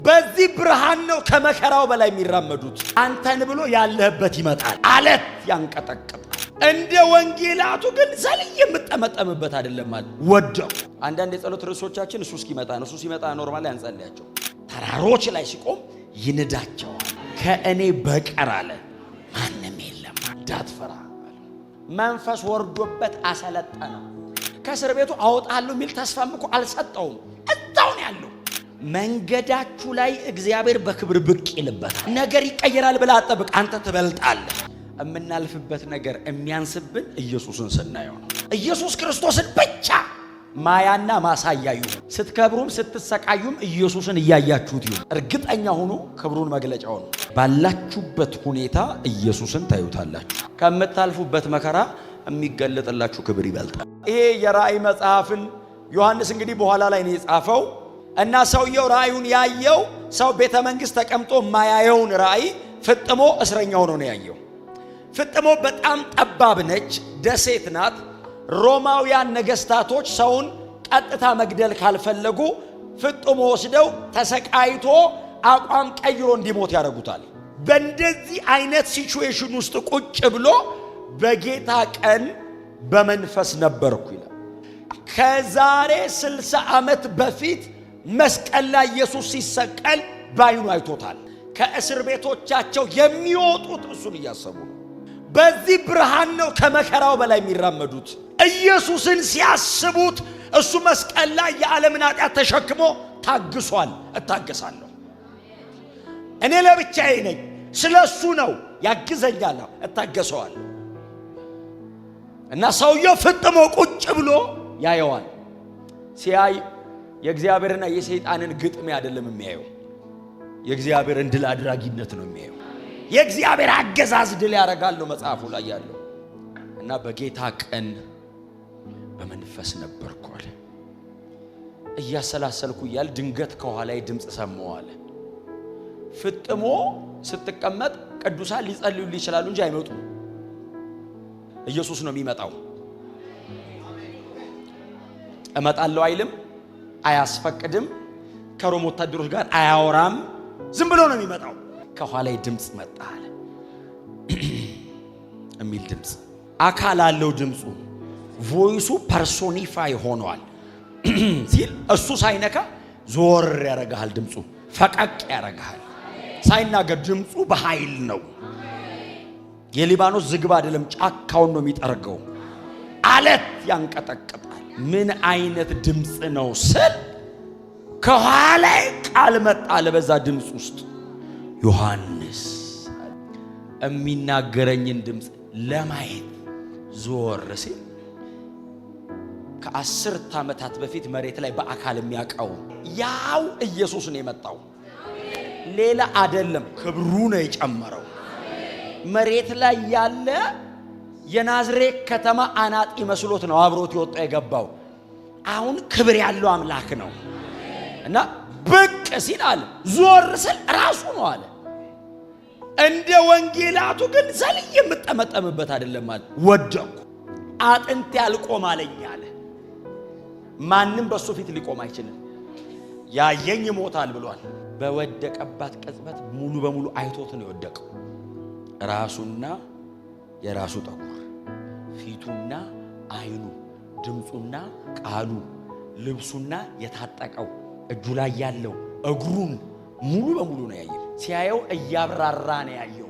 በዚህ ብርሃን ነው ከመከራው በላይ የሚራመዱት። አንተን ብሎ ያለህበት ይመጣል፣ አለት ያንቀጠቅጣል። እንደ ወንጌላቱ ግን ዘልዬ የምጠመጠምበት አይደለም ማለት ወደው። አንዳንድ የጸሎት ርዕሶቻችን እሱ እስኪመጣ ነው። እሱ ሲመጣ ኖርማሊ አንጸልያቸው። ተራሮች ላይ ሲቆም ይንዳቸዋል። ከእኔ በቀር አለ ማንም የለም፣ እንዳትፈራ። መንፈስ ወርዶበት አሰለጠነው። ከእስር ቤቱ አወጣለሁ የሚል ተስፋም እኮ አልሰጠውም። እዛው ነው ያለው። መንገዳችሁ ላይ እግዚአብሔር በክብር ብቅ ይልበታል። ነገር ይቀየራል ብለህ አጠብቅ። አንተ ትበልጣለህ። የምናልፍበት ነገር የሚያንስብን ኢየሱስን ስናየው ነው። ኢየሱስ ክርስቶስን ብቻ ማያና ማሳያ ይሁን። ስትከብሩም ስትሰቃዩም ኢየሱስን እያያችሁት ይሁን። እርግጠኛ ሁኑ፣ ክብሩን መግለጫው ነው። ባላችሁበት ሁኔታ ኢየሱስን ታዩታላችሁ። ከምታልፉበት መከራ የሚገለጥላችሁ ክብር ይበልጣል። ይሄ የራእይ መጽሐፍን ዮሐንስ እንግዲህ በኋላ ላይ ነው የጻፈው እና ሰውየው ራእዩን ያየው ሰው ቤተ መንግስት ተቀምጦ ማያየውን ራእይ ፍጥሞ እስረኛ ሆኖ ነው ያየው። ፍጥሞ በጣም ጠባብ ነች፣ ደሴት ናት። ሮማውያን ነገስታቶች ሰውን ቀጥታ መግደል ካልፈለጉ ፍጥሞ ወስደው ተሰቃይቶ አቋም ቀይሮ እንዲሞት ያደርጉታል። በእንደዚህ አይነት ሲቹዌሽን ውስጥ ቁጭ ብሎ በጌታ ቀን በመንፈስ ነበርኩ ይላል። ከዛሬ 60 ዓመት በፊት መስቀል ላይ ኢየሱስ ሲሰቀል ባይኑ አይቶታል። ከእስር ቤቶቻቸው የሚወጡት እሱን እያሰቡ ነው። በዚህ ብርሃን ነው ከመከራው በላይ የሚራመዱት። ኢየሱስን ሲያስቡት እሱ መስቀል ላይ የዓለምን ኃጢአት ተሸክሞ ታግሷል። እታገሳለሁ፣ እኔ ለብቻዬ ነኝ፣ ስለሱ ነው ያግዘኛል፣ እታገሰዋል። እና ሰውየው ፍጥሞ ቁጭ ብሎ ያየዋል። ሲያይ የእግዚአብሔርና የሰይጣንን ግጥሜ አይደለም የሚያየው፣ የእግዚአብሔርን ድል አድራጊነት ነው የሚያየው። የእግዚአብሔር አገዛዝ ድል ያደርጋል ነው መጽሐፉ ላይ ያለው። እና በጌታ ቀን በመንፈስ ነበርኩ አለ። እያሰላሰልኩ እያለ ድንገት ከኋላዬ ድምፅ ሰማሁ አለ። ፍጥሞ ስትቀመጥ ቅዱሳን ሊጸልዩልህ ይችላሉ እንጂ አይመጡም። ኢየሱስ ነው የሚመጣው። እመጣለሁ አይልም፣ አያስፈቅድም፣ ከሮም ወታደሮች ጋር አያወራም። ዝም ብሎ ነው የሚመጣው። ከኋላዬ ድምፅ መጣ አለ የሚል ድምፅ። አካል አለው ድምፁ። ቮይሱ ፐርሶኒፋይ ሆኗል ሲል እሱ ሳይነካ ዞር ያረጋል። ድምፁ ፈቀቅ ያረጋል። ሳይናገር ድምፁ በኃይል ነው። የሊባኖስ ዝግባ አይደለም፣ ጫካውን ነው የሚጠርገው። አለት ያንቀጠቅጣል። ምን አይነት ድምፅ ነው ስል ከኋላዬ ቃል መጣ አለ። በዛ ድምፅ ውስጥ ዮሐንስ የሚናገረኝን ድምፅ ለማየት ዞር ሲል ከ10 ዓመታት በፊት መሬት ላይ በአካል የሚያውቀው ያው ኢየሱስ ነው የመጣው። ሌላ አይደለም፣ ክብሩ ነው የጨመረው። መሬት ላይ ያለ የናዝሬት ከተማ አናጢ መስሎት ነው አብሮት የወጣ የገባው። አሁን ክብር ያለው አምላክ ነው። እና ብቅ ሲል አለ ዞር ስል ራሱ ነው አለ። እንደ ወንጌላቱ ግን ዘልዬ የምጠመጠምበት አይደለም ማለት ወደኩ። አጥንቴ አልቆም አለኝ አለ። ማንም በሱ ፊት ሊቆም አይችልም። ያየኝ ይሞታል ብሏል። በወደቀባት ቅጽበት ሙሉ በሙሉ አይቶት ነው የወደቀው። ራሱና የራሱ ጠጉር፣ ፊቱና አይኑ፣ ድምፁና ቃሉ፣ ልብሱና የታጠቀው እጁ ላይ ያለው እግሩን ሙሉ በሙሉ ነው ያየው። ሲያየው እያብራራ ነው ያየው።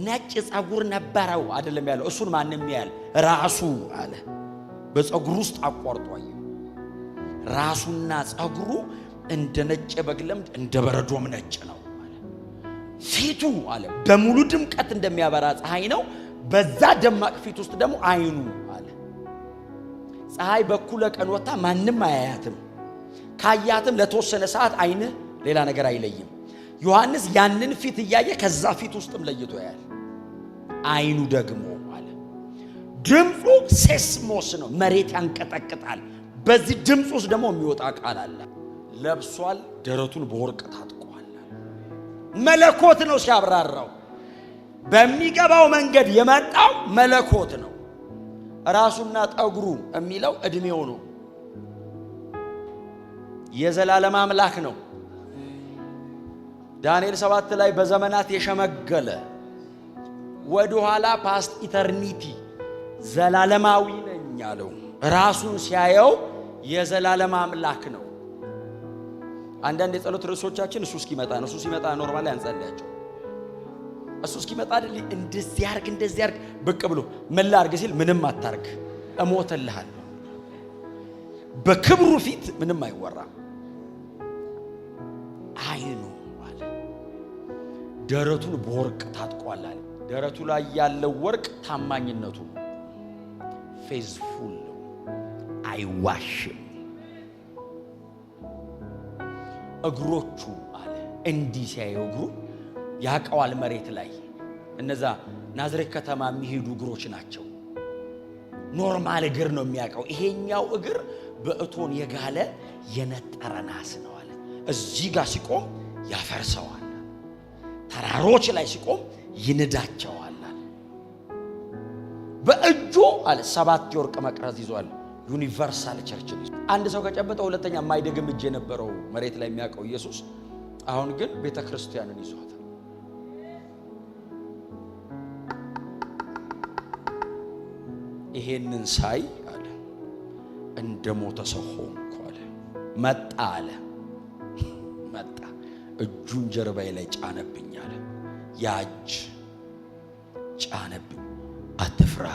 ነጭ ጸጉር ነበረው አይደለም ያለው። እሱን ማንም ያያል? ራሱ አለ። በጸጉሩ ውስጥ አቋርጦ አየው። ራሱና ጸጉሩ እንደ ነጭ በግ ለምድ እንደ በረዶም ነጭ ነው አለ። ፊቱ አለ በሙሉ ድምቀት እንደሚያበራ ፀሐይ ነው። በዛ ደማቅ ፊት ውስጥ ደግሞ አይኑ አለ። ፀሐይ በኩለ ቀን ወጣ ማንም አያያትም። ካያትም ለተወሰነ ሰዓት አይን ሌላ ነገር አይለይም። ዮሐንስ ያንን ፊት እያየ ከዛ ፊት ውስጥም ለይቶ ያያል። አይኑ ደግሞ አለ ድምፁ ሴስሞስ ነው፣ መሬት ያንቀጠቅጣል። በዚህ ድምፅ ውስጥ ደግሞ የሚወጣ ቃል አለ። ለብሷል፣ ደረቱን በወርቅ ታጥቋል። መለኮት ነው ሲያብራራው። በሚገባው መንገድ የመጣው መለኮት ነው። ራሱና ጠጉሩ የሚለው እድሜው ነው። የዘላለም አምላክ ነው። ዳንኤል 7 ላይ በዘመናት የሸመገለ ወደ ኋላ ፓስት ኢተርኒቲ ዘላለማዊ ነኝ ያለው ራሱን ሲያየው የዘላለም አምላክ ነው። አንዳንድ የጸሎት ርዕሶቻችን እሱ እስኪመጣ ነው። እሱ ሲመጣ ኖርማሊ አንጸልያቸው። እሱ እስኪመጣ አይደል እንደዚህ ያርግ ብቅ ብሎ ምን ላርግ ሲል ምንም አታርግ እሞተልሃለሁ። በክብሩ ፊት ምንም አይወራም። አይኑ አለ ደረቱን በወርቅ ታጥቋል አለ። ደረቱ ላይ ያለው ወርቅ ታማኝነቱ ነው። ፌዝፉል አይዋሽም። እግሮቹ አለ እንዲህ ሲያየው እግሩ ያቀዋል መሬት ላይ እነዛ ናዝሬት ከተማ የሚሄዱ እግሮች ናቸው። ኖርማል እግር ነው የሚያቀው። ይሄኛው እግር በእቶን የጋለ የነጠረ ናስ ነው አለ። እዚህ ጋር ሲቆም ያፈርሰዋል፣ ተራሮች ላይ ሲቆም ይንዳቸዋል። በእጁ አለ 7 የወርቅ መቅረዝ ይዟል። ዩኒቨርሳል ቸርች ነው። አንድ ሰው ከጨበጠው ሁለተኛ የማይደግም እጅ የነበረው መሬት ላይ የሚያቀው ኢየሱስ አሁን ግን ቤተክርስቲያንን ይዟታል። ይሄንን ሳይ አለ እንደ ሞተ ሰው ሆንኩ አለ። መጣ አለ መጣ እጁን ጀርባዬ ላይ ጫነብኝ አለ። ያ እጅ ጫነብኝ። አትፍራ።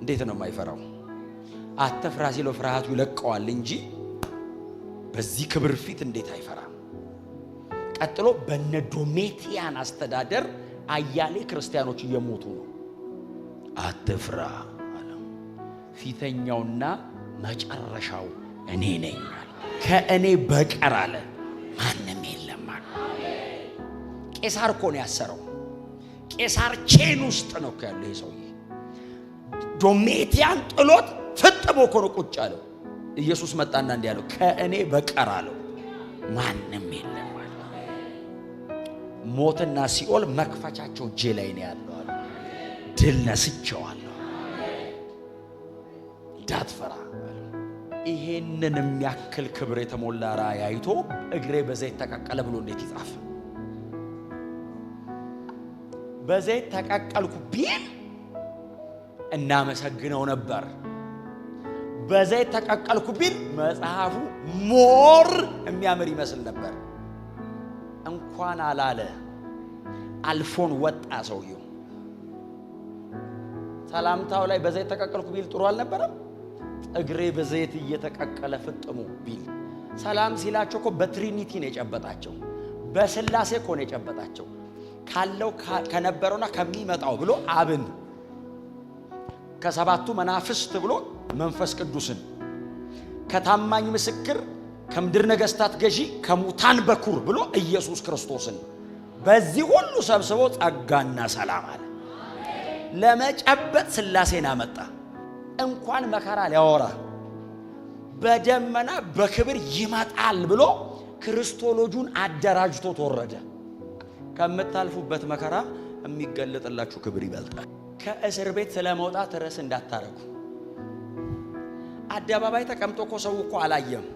እንዴት ነው የማይፈራው? አትፍራ ሲለው ፍርሃቱ ይለቀዋል እንጂ በዚህ ክብር ፊት እንዴት አይፈራም? ቀጥሎ በነ ዶሜቲያን አስተዳደር አያሌ ክርስቲያኖች እየሞቱ ነው። አትፍራ አለው። ፊተኛውና መጨረሻው እኔ ነኝ አለ። ከእኔ በቀር አለ ማንም የለም አለ። ቄሳር እኮ ነው ያሰረው። ቄሳር ቼን ውስጥ ነው ያለው ይሄ ሰውዬ። ዶሜቲያን ጥሎት ፍጥሞ እኮ ነው ቁጭ አለው። ኢየሱስ መጣና እንዲህ አለው ከእኔ በቀር አለው ማንም የለም አለ። ሞትና ሲኦል መክፈቻቸው እጄ ላይ ነው ያለው አለ። ድል ነስቼዋለሁ እንዳትፈራ። ይሄንን የሚያክል ክብር የተሞላ ራእይ አይቶ እግሬ በዘይት ተቀቀለ ብሎ እንዴት ይጻፍ? በዘይት ተቀቀልኩ ቢል እናመሰግነው ነበር። በዘይት ተቀቀልኩ ቢል መጽሐፉ ሞር የሚያምር ይመስል ነበር። እንኳን አላለ አልፎን ወጣ ሰውየው። ሰላምታው ላይ በዘይት ተቀቀልኩ ቢል ጥሩ አልነበረም? እግሬ በዘይት እየተቀቀለ ፍጥሙ ቢል። ሰላም ሲላቸው እኮ በትሪኒቲ ነው የጨበጣቸው፣ በስላሴ እኮ ነው የጨበጣቸው። ካለው ከነበረውና ከሚመጣው ብሎ አብን፣ ከሰባቱ መናፍስት ብሎ መንፈስ ቅዱስን፣ ከታማኝ ምስክር ከምድር ነገስታት ገዢ ከሙታን በኩር ብሎ ኢየሱስ ክርስቶስን በዚህ ሁሉ ሰብስቦ ጸጋና ሰላም አለ። ለመጨበጥ ስላሴን አመጣ። እንኳን መከራ ሊያወራ በደመና በክብር ይመጣል ብሎ ክርስቶሎጂውን አደራጅቶ ተወረደ። ከምታልፉበት መከራ የሚገለጥላችሁ ክብር ይበልጣል። ከእስር ቤት ስለመውጣት ርዕስ እንዳታረጉ። አደባባይ ተቀምጦ እኮ ሰው እኮ አላየም።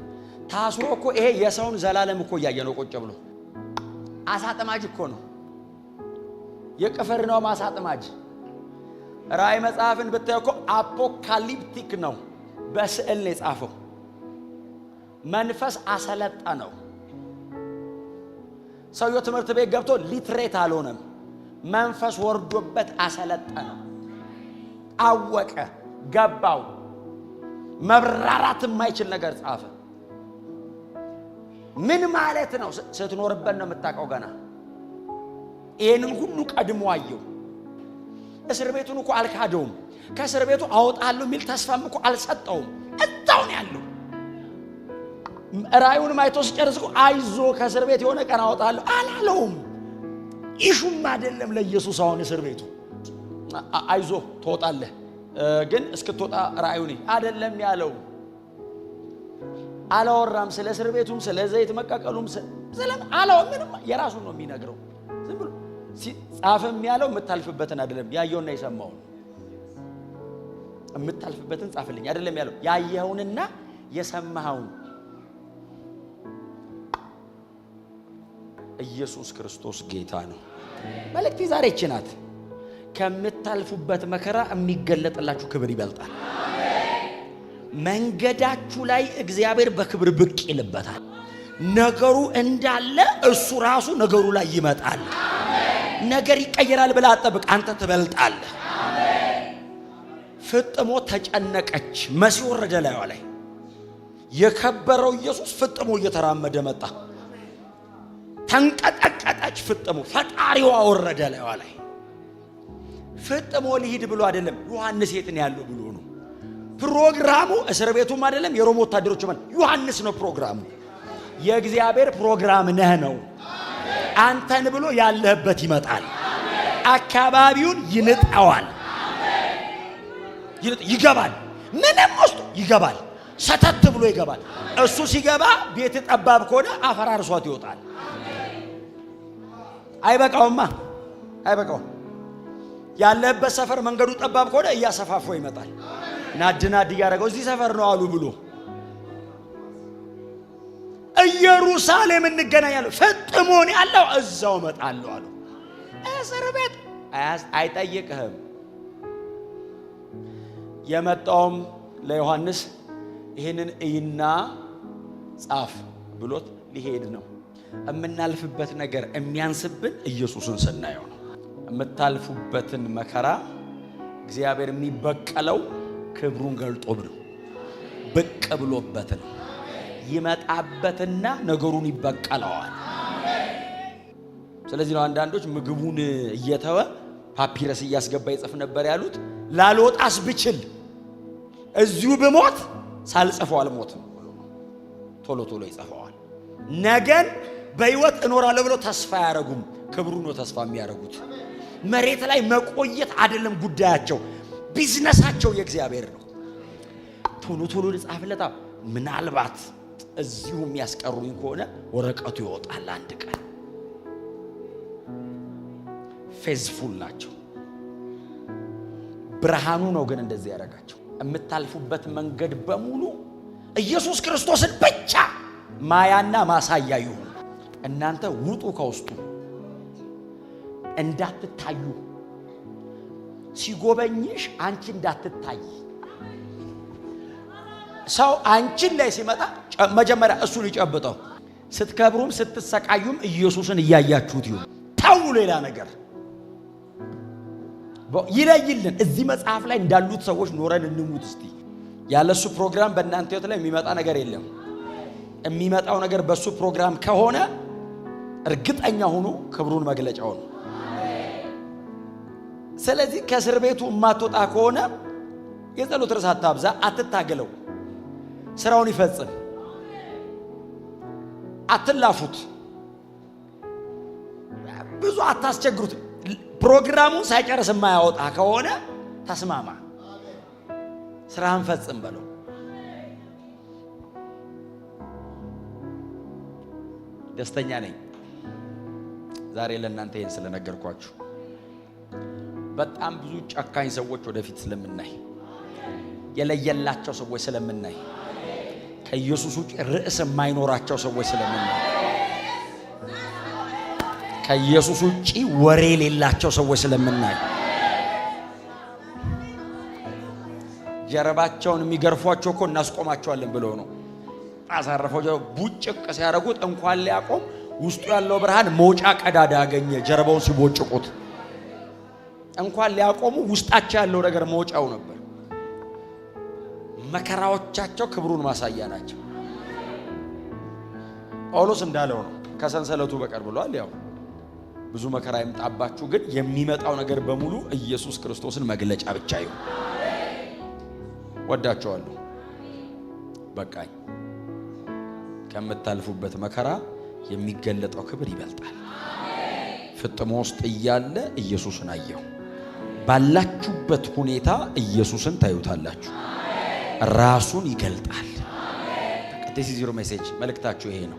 ታስሮ እኮ ይሄ የሰውን ዘላለም እኮ እያየ ነው ቁጭ ብሎ። አሳጥማጅ እኮ ነው፣ የቅፍርናሆም አሳጥማጅ። ራእይ መጽሐፍን ብታዩ እኮ አፖካሊፕቲክ ነው፣ በስዕል ነው የጻፈው። መንፈስ አሰለጠነው። ሰውየው ትምህርት ቤት ገብቶ ሊትሬት አልሆነም። መንፈስ ወርዶበት አሰለጠነው። አወቀ፣ ገባው። መብራራት የማይችል ነገር ጻፈ። ምን ማለት ነው? ስትኖርበት ነው የምታውቀው። ገና ይሄንን ሁሉ ቀድሞ አየው። እስር ቤቱን እኮ አልካደውም። ከእስር ቤቱ አወጣለሁ የሚል ተስፋም እኮ አልሰጠውም። እዛው ነው ያለው። ራእዩን አይቶ ሲጨርስ እኮ አይዞ ከእስር ቤት የሆነ ቀን አወጣለሁ አላለውም። ኢሹም አይደለም ለኢየሱስ አሁን እስር ቤቱ። አይዞ ትወጣለህ፣ ግን እስክትወጣ ራእዩን አይደለም ያለው። አላወራም ስለ እስር ቤቱም ስለ ዘይት መቀቀሉም ሰላም አላው። ምንም የራሱን ነው የሚነግረው። ዝም ብሎ ጻፈም ያለው የምታልፍበትን አይደለም ያየውና የሰማውን። የምታልፍበትን ጻፍልኝ አይደለም ያለው ያየውንና የሰማውን። ኢየሱስ ክርስቶስ ጌታ ነው። መልእክቴ ዛሬ ይህች ናት። ከምታልፉበት መከራ የሚገለጥላችሁ ክብር ይበልጣል። መንገዳችሁ ላይ እግዚአብሔር በክብር ብቅ ይልበታል። ነገሩ እንዳለ እሱ ራሱ ነገሩ ላይ ይመጣል። ነገር ይቀየራል ብለህ አትጠብቅ፣ አንተ ትበልጣለህ። ፍጥሞ ተጨነቀች፣ መሲህ ወረደ ላይዋ ላይ። የከበረው ኢየሱስ ፍጥሞ እየተራመደ መጣ። ተንቀጠቀጠች ፍጥሞ፣ ፈጣሪዋ ወረደ ላይዋ ላይ። ፍጥሞ ሊሂድ ብሎ አይደለም፣ ዮሐንስ የት ነው ያለው ብሎ ነው ፕሮግራሙ። እስር ቤቱም አይደለም፣ የሮም ወታደሮችም አይደለም፣ ዮሐንስ ነው ፕሮግራሙ። የእግዚአብሔር ፕሮግራም ነህ ነው። አንተን ብሎ ያለህበት ይመጣል። አካባቢውን ይንጣዋል፣ ይገባል። ምንም ውስጥ ይገባል፣ ሰተት ብሎ ይገባል። እሱ ሲገባ ቤት ጠባብ ከሆነ አፈራርሷት ይወጣል። አይበቃውማ፣ አይበቃው። ያለህበት ሰፈር መንገዱ ጠባብ ከሆነ እያሰፋፈው ይመጣል። ናድናድ እያደረገው እዚህ ሰፈር ነው አሉ ብሎ ኢየሩሳሌም እንገናኛለን። ፍጥሞን ያለው እዛው እመጣለሁ አሉ። እስር ቤት አይጠይቅህም። የመጣውም ለዮሐንስ ይህንን እይና ጻፍ ብሎት ሊሄድ ነው። የምናልፍበት ነገር የሚያንስብን ኢየሱስን ስናየው ነው። የምታልፉበትን መከራ እግዚአብሔር የሚበቀለው ክብሩን ገልጦብ ነው፣ ብቅ ብሎበት ነው። ይመጣበትና ነገሩን ይበቀለዋል። ስለዚህ ነው አንዳንዶች ምግቡን እየተወ ፓፒረስ እያስገባ ይጽፍ ነበር ያሉት። ላልወጣስ ብችል እዚሁ ብሞት ሳልጽፈው አልሞትም ብሎ ቶሎ ቶሎ ይጽፈዋል። ነገን በህይወት እኖራለሁ ብሎ ተስፋ ያረጉም፣ ክብሩን ነው ተስፋ የሚያረጉት። መሬት ላይ መቆየት አይደለም ጉዳያቸው፣ ቢዝነሳቸው የእግዚአብሔር ነው። ቶሎ ቶሎ ልጻፍለታ። ምናልባት እዚሁ የሚያስቀሩኝ ከሆነ ወረቀቱ ይወጣል አንድ ቀን። ፌዝፉል ናቸው። ብርሃኑ ነው ግን እንደዚህ ያደርጋቸው። የምታልፉበት መንገድ በሙሉ ኢየሱስ ክርስቶስን ብቻ ማያና ማሳያ ይሁን። እናንተ ውጡ ከውስጡ እንዳትታዩ። ሲጎበኝሽ አንቺ እንዳትታይ። ሰው አንቺን ላይ ሲመጣ መጀመሪያ እሱን ይጨብጠው። ስትከብሩም ስትሰቃዩም ኢየሱስን እያያችሁት ይሁን። ተው ሌላ ነገር ይለይልን። እዚህ መጽሐፍ ላይ እንዳሉት ሰዎች ኖረን እንሙት እስቲ። ያለሱ ፕሮግራም በእናንተ ህይወት ላይ የሚመጣ ነገር የለም። የሚመጣው ነገር በሱ ፕሮግራም ከሆነ እርግጠኛ ሆኖ ክብሩን መግለጫው ነው። ስለዚህ ከእስር ቤቱ የማትወጣ ከሆነ የጸሎት ርዕስ አታብዛ፣ አትታገለው። ስራውን ይፈጽም። አትላፉት፣ ብዙ አታስቸግሩት። ፕሮግራሙን ሳይጨርስ የማያወጣ ከሆነ ተስማማ፣ ስራህን ፈጽም በለው። ደስተኛ ነኝ ዛሬ ለእናንተ ይህን ስለነገርኳችሁ። በጣም ብዙ ጨካኝ ሰዎች ወደፊት ስለምናይ፣ የለየላቸው ሰዎች ስለምናይ፣ ከኢየሱስ ውጭ ርዕስ የማይኖራቸው ሰዎች ስለምናይ፣ ከኢየሱስ ውጭ ወሬ የሌላቸው ሰዎች ስለምናይ፣ ጀርባቸውን የሚገርፏቸው እኮ እናስቆማቸዋለን ብለው ነው። አሳረፈው ቡጭቅ ሲያደርጉት እንኳን ሊያቆም ውስጡ ያለው ብርሃን መውጫ ቀዳዳ አገኘ። ጀርባውን ሲቦጭቁት እንኳን ሊያቆሙ ውስጣቸው ያለው ነገር መውጫው ነበር። መከራዎቻቸው ክብሩን ማሳያ ናቸው። ጳውሎስ እንዳለው ነው፣ ከሰንሰለቱ በቀር ብሏል። ያው ብዙ መከራ ይምጣባችሁ፣ ግን የሚመጣው ነገር በሙሉ ኢየሱስ ክርስቶስን መግለጫ ብቻ ይሁን። ወዳቸዋለሁ። በቃኝ። ከምታልፉበት መከራ የሚገለጠው ክብር ይበልጣል። ፍጥሞ ውስጥ እያለ ኢየሱስን አየሁ። ባላችሁበት ሁኔታ ኢየሱስን ታዩታላችሁ። ራሱን ይገልጣል። ዲስ ኢዝ ዩር ሜሴጅ። መልእክታችሁ ይሄ ነው።